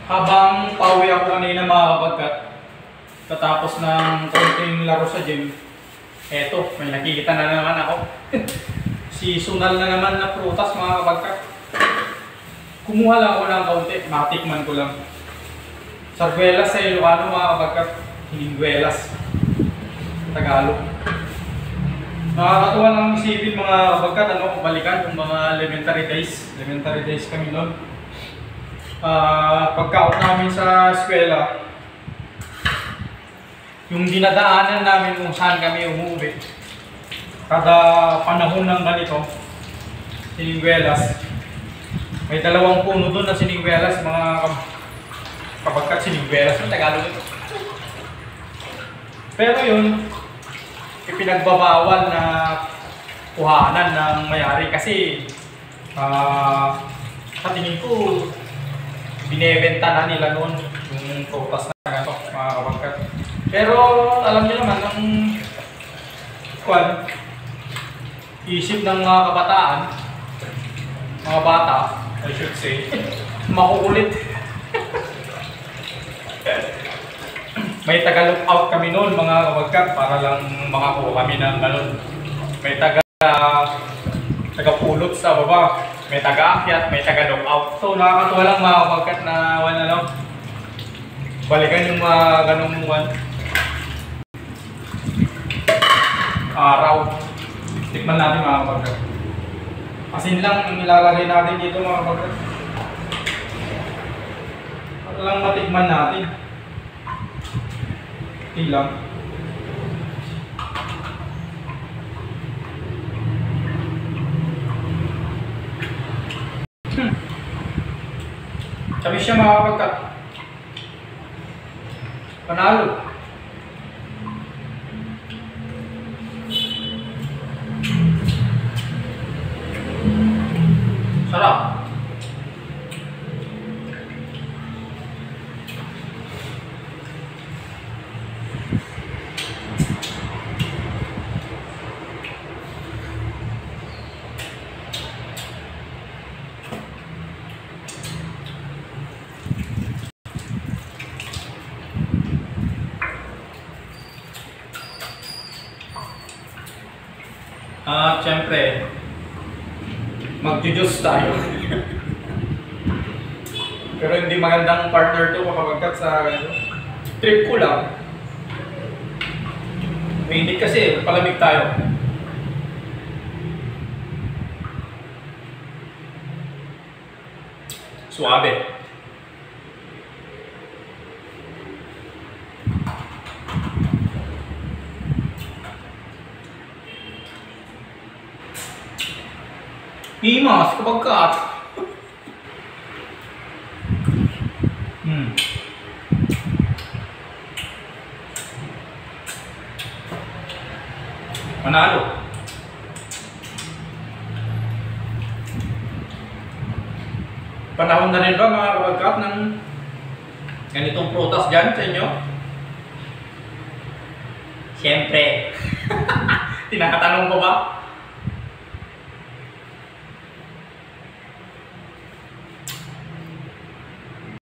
Habang pauwi ako kanina mga kapagkat, katapos ng konting laro sa gym, eto, may nakikita na naman ako. Seasonal na naman na prutas mga kapagkat. Kumuha lang ako ng kaunti, matikman ko lang. Sarguelas sa Ilocano mga kapagkat, hiningguelas Tagalog. Nakakatuwa lang isipin mga kapagkat, balikan yung mga elementary days. Elementary days kami noon. Pagka-out namin sa eskwela, yung dinadaanan namin kung saan kami umuwi, kada panahon ng ganito, siningguelas, may dalawang puno doon na siningguelas, mga kapagkat siningguelas, yung Tagalog ito. Pero yun, ipinagbabawal na kuhanan ng may-ari kasi sa tingin ko, binebenta na nila noon yung prutas na ganito, mga kapagkat. Pero alam niyo naman, ang isip ng mga kabataan, mga bata, I should say, makukulit. May taga-look out kami noon mga kapagkat para lang makakuha kami ng ganun. May taga-pulot sa baba. May taga-akyat, may taga-look out. So nakakatuwa lang mga kapagkat na balikan yung mga ganung araw. Tikman natin mga kapagkat. Asin lang ang ilalagay natin dito mga kapagkat. Para lang matikman natin. Asin lang. Sabi siya mga kapagkat, panalo. Sarap. At syempre, mag-juice tayo. Pero hindi magandang partner to kapagkat sa trip ko lang. Mainit kasi, palamig tayo. Suabe. Imas kapagkat. Manalo. Panahon na rin ba mga kapagkat ng ganitong prutas dyan sa inyo? Siyempre. Tinatanong ko ba?